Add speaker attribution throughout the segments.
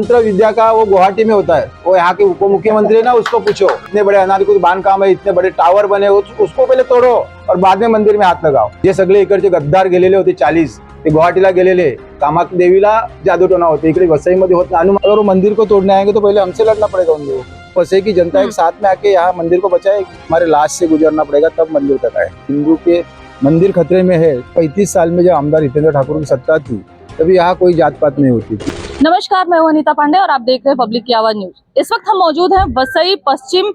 Speaker 1: तंत्र विद्या का वो गुवाहाटी में होता है। वो यहाँ के उप मुख्यमंत्री है ना, उसको पूछो। इतने बड़े अनाधिकृत बांधकाम है, इतने बड़े टावर बने, उसको पहिले तोडो और बाद में मंदिर में हात लगाओ। जे सगळे इकडचे गद्दार गेलेले होते 40 ते गुवाहाटीला गेलेले, कामाख्या देवीला जादूटोना होते, इकडे वसईमध्ये होत नाही। अगर वो मंदिर को तोड़ने आएंगे तो पहले हमसे लड़ना पड़ेगा उन लोगों को। वसई की जनता एक साथ में आके यहाँ मंदिर को बचाएगी। हमारे लाश से गुजरना पड़ेगा तब मंदिर तक आए। हिंदू के मंदिर खतरे में है। 35 साल में जब आमदार हितेंद्र ठाकुर की सत्ता थी तभी यहाँ कोई जात पात नहीं होती थी।
Speaker 2: नमस्कार, मैं हूं अनीता पांडे और आप देख रहे हैं पब्लिक की आवाज न्यूज। इस वक्त हम मौजूद हैं वसई पश्चिम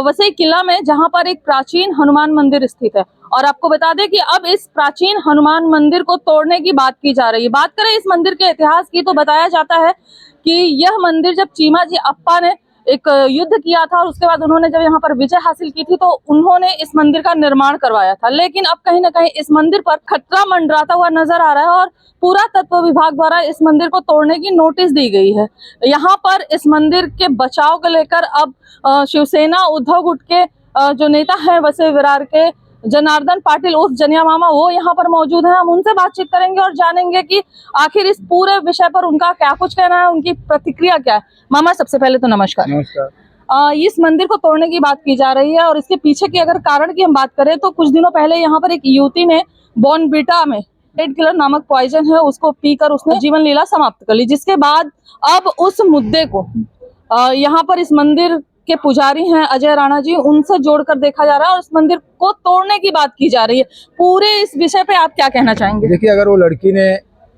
Speaker 2: वसई किला में, जहां पर एक प्राचीन हनुमान मंदिर स्थित है। और आपको बता दें कि अब इस प्राचीन हनुमान मंदिर को तोड़ने की बात की जा रही है। बात करें इस मंदिर के इतिहास की तो बताया जाता है कि यह मंदिर जब चीमाजी अप्पा ने एक युद्ध किया था और उसके बाद उन्होंने जब यहाँ पर विजय हासिल की थी तो उन्होंने इस मंदिर का निर्माण करवाया था। लेकिन अब कहीं ना कहीं इस मंदिर पर खतरा मंडराता हुआ नजर आ रहा है और पुरातत्व विभाग द्वारा इस मंदिर को तोड़ने की नोटिस दी गई है। यहाँ पर इस मंदिर के बचाव को लेकर अब शिवसेना उद्धव गुट के जो नेता है वसई विरार के जनार्दन पाटिल उर्फ जनिया मामा, वो यहाँ पर मौजूद हैं। हम उनसे बातचीत करेंगे और जानेंगे कि आखिर इस पूरे विषय पर उनका क्या कुछ कहना है, उनकी प्रतिक्रिया क्या है। मामा, सबसे पहले तो नमस्कार।
Speaker 1: नमस्कार।
Speaker 2: इस मंदिर को तोड़ने की बात की जा रही है और इसके पीछे की अगर कारण की हम बात करें तो कुछ दिनों पहले यहाँ पर एक युवती ने बॉर्नविटा में रेड किलर नामक पॉइजन है उसको पीकर उसने जीवन लीला समाप्त कर ली, जिसके बाद अब उस मुद्दे को यहाँ पर इस मंदिर के पुजारी हैं अजय राणा जी, उनसे जोड़कर देखा जा रहा है और इस मंदिर को तोड़ने की बात की जा रही है। पूरे इस विषय पे आप क्या कहना चाहेंगे?
Speaker 1: देखिए, अगर वो लड़की ने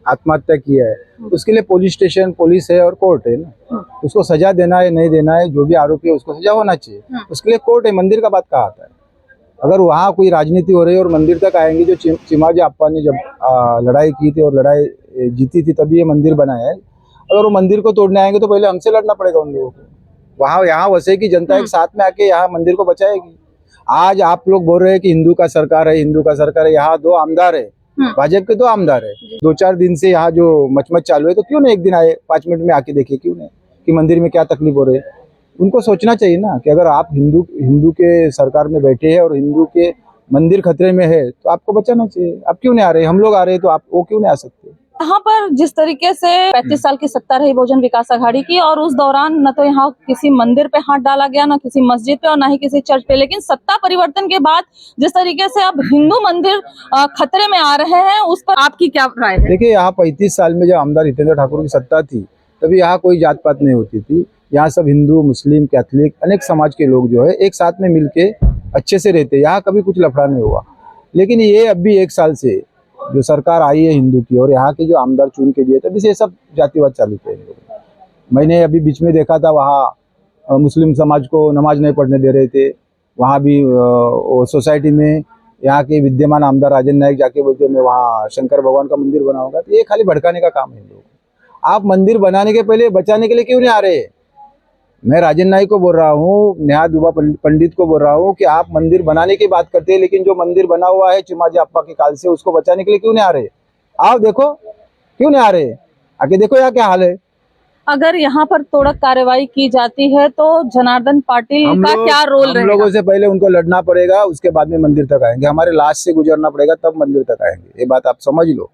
Speaker 1: आत्महत्या की है उसके लिए पुलिस स्टेशन, पुलिस है और कोर्ट है ना। उसको सजा देना है नहीं देना है, जो भी आरोपी है उसको सजा होना चाहिए। उसके लिए कोर्ट है। मंदिर का बात कहाँ आता है? अगर वहाँ कोई राजनीति हो रही है और मंदिर तक आएंगे, जो चिमाजी अप्पा ने जब लड़ाई की थी और लड़ाई जीती थी तभी ये मंदिर बनाया है। अगर वो मंदिर को तोड़ने आएंगे तो पहले हमसे लड़ना पड़ेगा उन लोगों को। वहाँ यहाँ वसई की जनता एक साथ में आके यहाँ मंदिर को बचाएगी। आज आप लोग बोल रहे हैं कि हिंदू का सरकार है, हिंदू का सरकार है। यहाँ 2 आमदार है, भाजपा के 2 आमदार है। 2-4 दिन से यहाँ जो मचमच चालू है, तो क्यों नहीं एक दिन आए, 5 मिनट में आके देखिए, क्यों नहीं कि मंदिर में क्या तकलीफ हो रही है। उनको सोचना चाहिए ना कि अगर आप हिंदू के सरकार में बैठे हैं और हिंदू के मंदिर खतरे में है तो आपको बचाना चाहिए। आप क्यों नहीं आ रहे? हम लोग आ रहे हैं तो आप वो क्यों नहीं आ सकते?
Speaker 2: यहाँ पर जिस तरीके से 35 साल की सत्ता रही बहुजन विकास आघाड़ी की और उस दौरान न तो यहाँ किसी मंदिर पे हाथ डाला गया, न किसी मस्जिद पे और न ही किसी चर्च पे, लेकिन सत्ता परिवर्तन के बाद जिस तरीके से अब हिंदू मंदिर खतरे में आ रहे हैं, उस पर आपकी क्या राय है? देखिए,
Speaker 1: यहाँ 35 साल में जब आमदार हितेंद्र ठाकुर की सत्ता थी तभी यहाँ कोई जात पात नहीं होती थी। यहाँ सब हिंदू, मुस्लिम, कैथलिक, अनेक समाज के लोग जो है एक साथ में मिलके अच्छे से रहते। यहाँ कभी कुछ लफड़ा नहीं हुआ। लेकिन ये अब भी 1 साल से जो सरकार आई है हिंदू की और यहाँ के जो आमदार चुन के दिए तभी से सब जातिवाद चालू थे। मैंने अभी बीच में देखा था वहाँ मुस्लिम समाज को नमाज नहीं पढ़ने दे रहे थे। वहाँ भी सोसाइटी में यहाँ के विद्यमान आमदार राजेंद्र नायक जाके बोलते मैं वहाँ शंकर भगवान का मंदिर बनाऊंगा। तो ये खाली भड़काने का काम है लोग। आप मंदिर बनाने के पहले बचाने के लिए क्यों नहीं आ रहे? मैं राजेंद्र नायक को बोल रहा हूँ, नेहा दुबा पंडित को बोल रहा हूँ कि आप मंदिर बनाने की बात करते हैं, लेकिन जो मंदिर बना हुआ है चिमाजी अप्पा के काल से, उसको बचाने के लिए क्यों नहीं आ रहे? आओ देखो, क्यों नहीं आ रहे? आके देखो यहाँ क्या हाल है।
Speaker 2: अगर यहाँ पर तोड़क कार्रवाई की जाती है तो जनार्दन पाटिल का क्या रोल रहेगा?
Speaker 1: हम लोगों से पहले उनको लड़ना पड़ेगा, उसके बाद में मंदिर तक आएंगे। हमारे लाश से गुजरना पड़ेगा तब मंदिर तक आएंगे। ये बात आप समझ लो।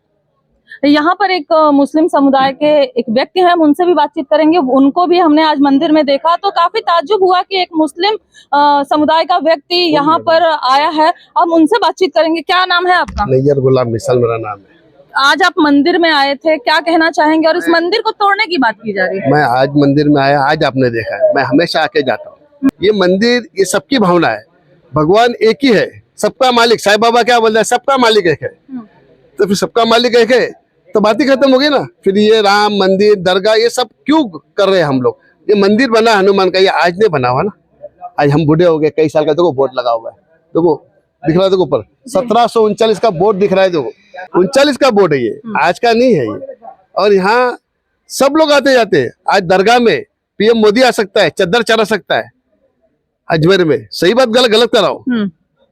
Speaker 2: यहाँ पर एक मुस्लिम समुदाय के एक व्यक्ति हैं, हम उनसे भी बातचीत करेंगे। उनको भी हमने आज मंदिर में देखा तो काफी ताज्जुब हुआ कि एक मुस्लिम समुदाय का व्यक्ति यहाँ पर आया है। हम उनसे बातचीत करेंगे। क्या नाम है आपका?
Speaker 3: नैयर गुलाम मिसल मेरा नाम है।
Speaker 2: आज आप मंदिर में आए थे, क्या कहना चाहेंगे? और इस मंदिर को तोड़ने की बात की जा रही है।
Speaker 3: मैं आज मंदिर में आया, आज आपने देखा है, मैं हमेशा आके जाता हूँ। ये मंदिर, ये सबकी भावना है। भगवान एक ही है, सबका मालिक। साईं बाबा क्या बोलते हैं? सबका मालिक एक है। तो फिर सबका मालिक एक है तो बात ही खत्म हो गई ना। फिर ये राम मंदिर, दरगाह, ये सब क्यों कर रहे हैं हम लोग? ये मंदिर बना हनुमान का, ये आज नहीं बना हुआ ना। आज हम बूढ़े हो गए, कई साल का। देखो बोर्ड लगा हुआ है, देखो दिख रहा है, देखो ऊपर 1739 का बोर्ड दिख रहा है। देखो 39 का बोर्ड है ये, आज का नहीं है ये। और यहाँ सब लोग आते जाते हैं। आज दरगाह में पीएम मोदी आ सकता है, चद्दर चढ़ा सकता है अजमेर में। सही बात गलत कराओ।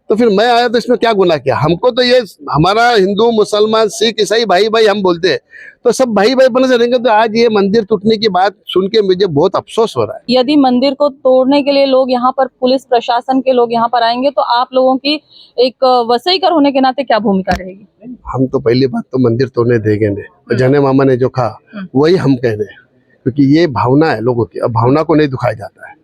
Speaker 3: तो फिर मैं आया तो इसमें क्या गुनाह किया? हमको तो ये हमारा हिंदू, मुसलमान, सिख, ईसाई भाई भाई हम बोलते हैं, तो सब भाई भाई बने से रहेंगे। तो आज ये मंदिर टूटने की बात सुन के मुझे बहुत अफसोस हो रहा है।
Speaker 2: यदि मंदिर को तोड़ने के लिए लोग यहाँ पर, पुलिस प्रशासन के लोग यहाँ पर आएंगे तो आप लोगों की एक वसईकर होने के नाते क्या भूमिका रहेगी?
Speaker 3: हम तो पहली बात तो मंदिर तोड़ने देंगे नहीं। जने मामा ने जो कहा वही हम कह रहे हैं क्योंकि ये भावना है लोगों की, अब भावना को नहीं दुखाया जाता है।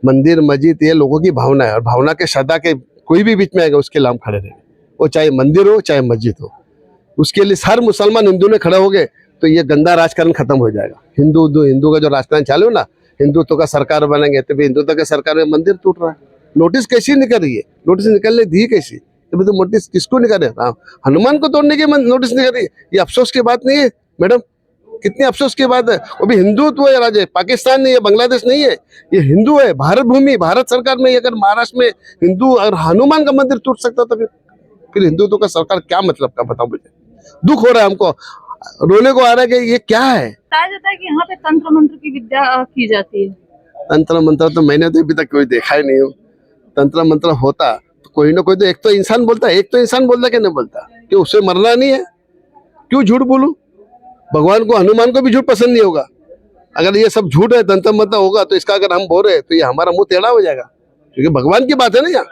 Speaker 3: मंदिर मस्जिद ये लोगों की भावना है, और भावना के श्रद्धा के कोई भी बीच में आएगा उसके लिए हम खड़े रहेंगे, वो चाहे मंदिर हो चाहे मस्जिद हो। उसके लिए हर मुसलमान हिंदू ने खड़े हो गए तो ये गंदा राजकारण खत्म हो जाएगा। हिंदू का जो राजकारण चालू ना, हिंदुत्व का सरकार बनेंगे तो हिंदुत्व के सरकार में मंदिर टूट रहा है। नोटिस कैसी निकल रही है, नोटिस निकलने दी कैसी, तो नोटिस किसको निकल रहे हैं? हनुमान को तोड़ने की नोटिस निकल रही है। ये अफसोस की बात नहीं है मैडम, कितनी अफसोस की बात है। वो भी हिंदुत्व है राज्य, पाकिस्तान नहीं है, बांग्लादेश नहीं है, ये हिंदू है, भारत भूमि, भारत सरकार में। अगर महाराष्ट्र में हिंदू और हनुमान का मंदिर टूट सकता तो फिर हिंदुत्व का सरकार क्या मतलब का, बताओ मुझे। दुख हो रहा है हमको, रोने को आ रहा है कि ये क्या है।
Speaker 2: बताया जाता है कि यहाँ पे तंत्र मंत्र की विद्या की जाती है।
Speaker 3: तंत्र मंत्र तो मैंने तो अभी तक कोई देखा ही नहीं हो। तंत्र मंत्र होता तो कोई ना कोई तो एक तो इंसान बोलता है, एक तो इंसान बोलता कि नहीं बोलता, कि उससे मरना नहीं है, क्यों झूठ बोलूं? भगवान को, हनुमान को भी झूठ पसंद नहीं होगा। अगर ये सब झूठ है, तंत्र मंत्र होगा तो इसका अगर हम बोल रहे तो ये हमारा मुंह टेढ़ा हो जाएगा, क्योंकि भगवान की बात है ना। यहाँ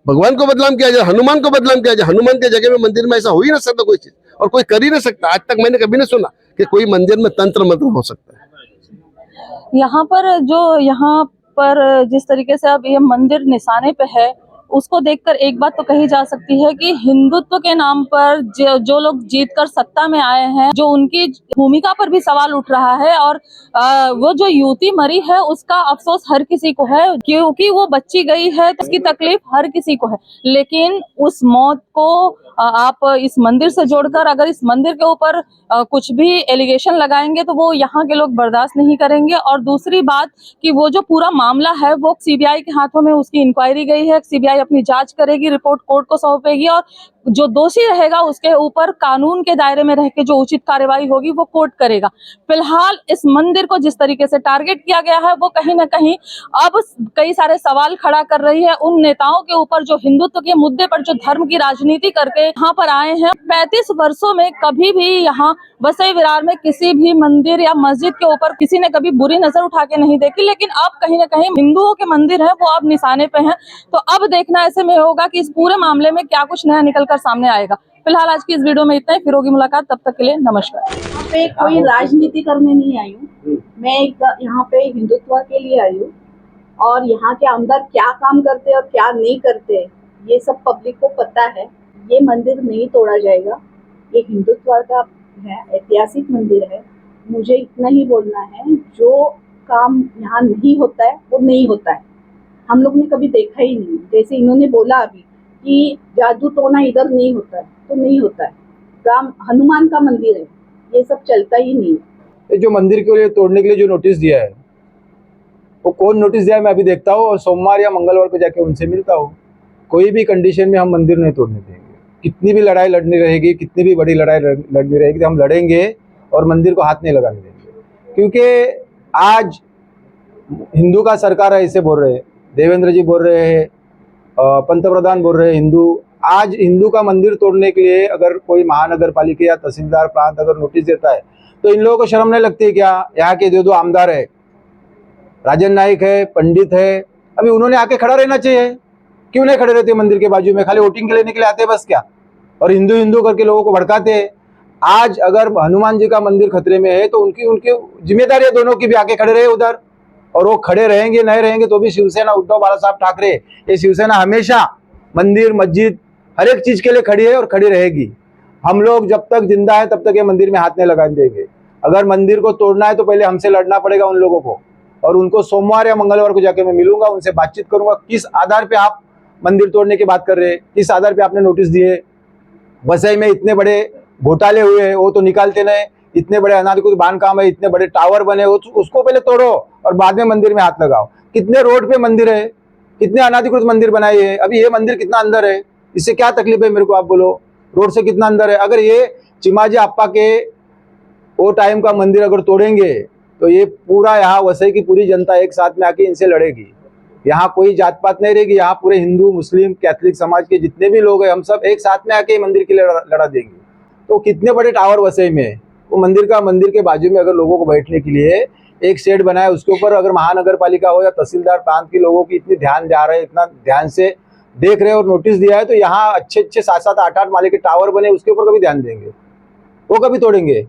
Speaker 3: भगवान को बदनाम किया जाए, हनुमान को बदनाम किया जाए। हनुमान के जगह में मंदिर में ऐसा हो ही ना सकता कोई चीज, और कोई कर ही नहीं सकता। आज तक मैंने कभी नहीं सुना कि कोई मंदिर में तंत्र मंत्र हो सकता है।
Speaker 2: यहाँ पर जिस तरीके से अब ये मंदिर निशाने पे है, उसको देखकर एक बात तो कही जा सकती है कि हिंदुत्व के नाम पर जो लोग जीतकर सत्ता में आए हैं, जो उनकी भूमिका पर भी सवाल उठ रहा है। और वो जो युवती मरी है उसका अफसोस हर किसी को है, क्योंकि वो बच्ची गई है तो उसकी तकलीफ हर किसी को है। लेकिन उस मौत को आप इस मंदिर से जोड़कर अगर इस मंदिर के ऊपर कुछ भी एलिगेशन लगाएंगे तो वो यहाँ के लोग बर्दाश्त नहीं करेंगे। और दूसरी बात कि वो जो पूरा मामला है वो सीबीआई के हाथों में उसकी इंक्वायरी गई है, सीबीआई अपनी जांच करेगी, रिपोर्ट कोर्ट को सौंपेगी, और जो दोषी रहेगा उसके ऊपर कानून के दायरे में रह के जो उचित कार्यवाही होगी वो कोर्ट करेगा। फिलहाल इस मंदिर को जिस तरीके से टारगेट किया गया है वो कहीं ना कहीं अब कई सारे सवाल खड़ा कर रही है उन नेताओं के ऊपर जो हिंदुत्व के मुद्दे पर जो धर्म की राजनीति करके यहाँ पर आए हैं। 35 वर्षों में कभी भी यहाँ वसई विरार में किसी भी मंदिर या मस्जिद के ऊपर किसी ने कभी बुरी नजर उठा के नहीं देखी, लेकिन अब कहीं ना कहीं हिंदुओं के मंदिर है वो अब निशाने पे हैं। तो अब देखना ऐसे में होगा कि इस पूरे मामले में क्या कुछ नया निकल कर सामने आएगा। फिलहाल आज की इस वीडियो में इतना ही, फिर होगी मुलाकात, तब तक के लिए नमस्कार।
Speaker 4: यहाँ पे कोई राजनीति करने नहीं आई हूँ मैं, यहाँ पे हिंदुत्व के लिए आई हूँ। और यहाँ के अंदर क्या काम करते हैं और क्या नहीं करते ये सब पब्लिक को पता है। ये मंदिर नहीं तोड़ा जाएगा, ये हिंदुत्व का है, ऐतिहासिक मंदिर है। मुझे इतना ही बोलना है, जो काम यहाँ नहीं होता है वो नहीं होता है। हम लोग ने कभी देखा ही नहीं। जैसे इन्होंने बोला अभी कि जादू टोना इधर नहीं होता है, तो नहीं होता है। राम हनुमान का मंदिर है, ये सब चलता ही नहीं है।
Speaker 1: जो मंदिर के लिए तोड़ने के लिए जो नोटिस दिया है वो कौन नोटिस दिया है मैं अभी देखता हूँ, और सोमवार या मंगलवार को जाके उनसे मिलता हूँ। कोई भी कंडीशन में हम मंदिर नहीं तोड़ने देंगे। कितनी भी लड़ाई लड़नी रहेगी, कितनी भी बड़ी लड़ाई लड़नी रहेगी, तो हम लड़ेंगे और मंदिर को हाथ नहीं लगाने देंगे। क्योंकि आज हिंदू का सरकार है ऐसे बोल रहे हैं, देवेंद्र जी बोल रहे हैं, पंतप्रधान बोल रहे हैं हिंदू। आज हिंदू का मंदिर तोड़ने के लिए अगर कोई महानगर पालिका या तहसीलदार प्रांत अगर नोटिस देता है तो इन लोगों को शर्म नहीं लगती क्या? यहाँ के दो आमदार है, राजन नाइक है, पंडित है, अभी उन्होंने आके खड़ा रहना चाहिए। क्यों नहीं खड़े रहते मंदिर के बाजू में? खाली वोटिंग के लेने के लिए आते बस क्या? और हिंदू हिंदू करके लोगों को भड़काते हैं। आज अगर हनुमान जी का मंदिर खतरे में है तो उनकी जिम्मेदारी है दोनों की भी, आके खड़े रहे उधर। और वो खड़े रहेंगे नहीं रहेंगे तो भी शिवसेना, उद्धव बाला साहब ठाकरे, ये शिवसेना हमेशा मंदिर मस्जिद हर एक चीज के लिए खड़ी है और खड़ी रहेगी। हम लोग जब तक जिंदा है तब तक ये मंदिर में हाथ नहीं लगा देंगे। अगर मंदिर को तोड़ना है तो पहले हमसे लड़ना पड़ेगा उन लोगों को, और उनको सोमवार या मंगलवार को जाके मैं मिलूंगा, उनसे बातचीत करूंगा। किस आधार पे आप मंदिर तोड़ने की बात कर रहे हैं, किस आधार पे आपने नोटिस दिए? वसई में इतने बड़े घोटाले हुए हैं वो तो निकालते नहीं, इतने बड़े अनाधिकृत बांधकाम है, इतने बड़े टावर बने, उसको पहले तोड़ो और बाद में मंदिर में हाथ लगाओ। कितने रोड पे मंदिर है, कितने अनाधिकृत मंदिर बनाए है। अभी ये मंदिर कितना अंदर है, इससे क्या तकलीफ है मेरे को आप बोलो? रोड से कितना अंदर है। अगर ये चिमाजी अप्पा के वो टाइम का मंदिर अगर तोड़ेंगे तो ये पूरा यहाँ वसई की पूरी जनता एक साथ में आके इनसे लड़ेगी। यहाँ कोई जात पात नहीं रहेगी, यहाँ पूरे हिंदू मुस्लिम कैथलिक समाज के जितने भी लोग हैं हम सब एक साथ में आके मंदिर के लिए लड़ा देंगे। तो कितने बड़े टावर वसई में, वो मंदिर के बाजू में अगर लोगों को बैठने के लिए एक शेड बनाया, उसके ऊपर अगर महानगर पालिका हो या तहसीलदार प्रांत के लोगों की इतनी ध्यान जा रहे हैं, इतना ध्यान से देख रहे और नोटिस दिया है, तो यहाँ अच्छे 7-7 8-8 माले के टावर बने, उसके ऊपर कभी ध्यान देंगे? वो कभी तोड़ेंगे?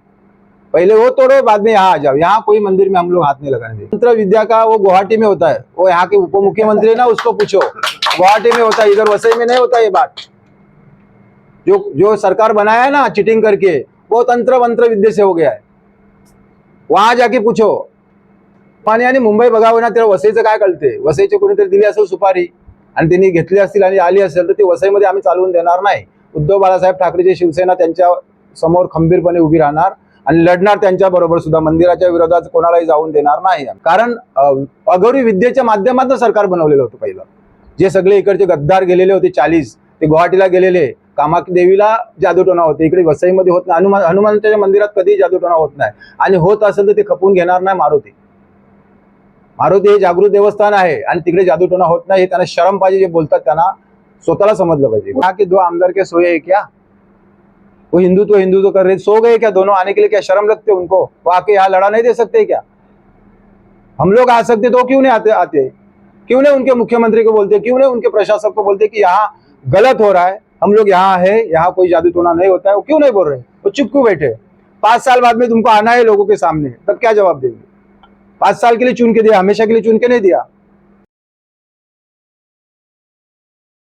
Speaker 1: पहले वो तोड़ो, बाद में यहाँ आ जाओ। यहाँ कोई मंदिर में हम लोग हाथ नहीं लगाने देंगे। तंत्र विद्या का वो गुवाहाटी में होता है, वो यहाँ के उप मुख्यमंत्री है ना, उसको पूछो, गुवाहाटी में होता है, इधर वसई में नहीं होता ये बात। जो सरकार बनाया है ना चिटिंग करके, वो तंत्र मंत्र विद्या से हो गया है, वहां जाके पूछो। आणि मुंबई बघावं ना, तेव्हा वसईचं काय कळते? वसईचे कोणीतरी दिली असेल सुपारी आणि त्यांनी घेतली असतील आणि आली असेल तर ती वसईमध्ये आम्ही चालवून देणार नाही। उद्धव बाळासाहेब ठाकरेची शिवसेना त्यांच्या समोर खंबीरपणे उभी राहणार आणि लढणार त्यांच्या बरोबर सुद्धा, मंदिराच्या विरोधात कोणालाही जाऊन देणार नाही। कारण अघोरी विद्येच्या माध्यमातून सरकार बनवलेलं होतं पहिलं। जे सगळे इकडचे गद्दार गेलेले होते 40, ते गुवाहाटीला गेलेले, कामाख्या देवीला जादूटोणा होते, इकडे वसईमध्ये होत नाही। हनुमंताच्या मंदिरात कधी जादूटोणा होत नाही, आणि होत असेल तर ते खपून घेणार नाही मारुती। मारुती हे जागृत देवस्थान आहे आणि तिकडे जादूटोणा होत नाही, हे त्यांना शरम पाहिजे, जे बोलतात त्यांना स्वतःला समजलं पाहिजे। यहाँ के दो आमदार के सोए है क्या? वो हिंदुत्व कर रहे, सो गए क्या दोनों? आने के लिए क्या शर्म लगते उनको? वो आके यहाँ लड़ा नहीं दे सकते क्या? हम लोग आ सकते तो क्यों नहीं आते? क्यों नहीं उनके मुख्यमंत्री को बोलते, क्यों नहीं उनके प्रशासक को बोलते कि यहाँ गलत हो रहा है, हम लोग यहाँ है, यहाँ कोई जादू टोना नहीं होता है? वो क्यों नहीं बोल रहे? वो चुप क्यों बैठे? 5 साल बाद में तुमको आना है लोगों के सामने, तब क्या जवाब देंगे? 5 साल के लिए चुन के दिया, हमेशा के लिए चुन के नहीं दिया।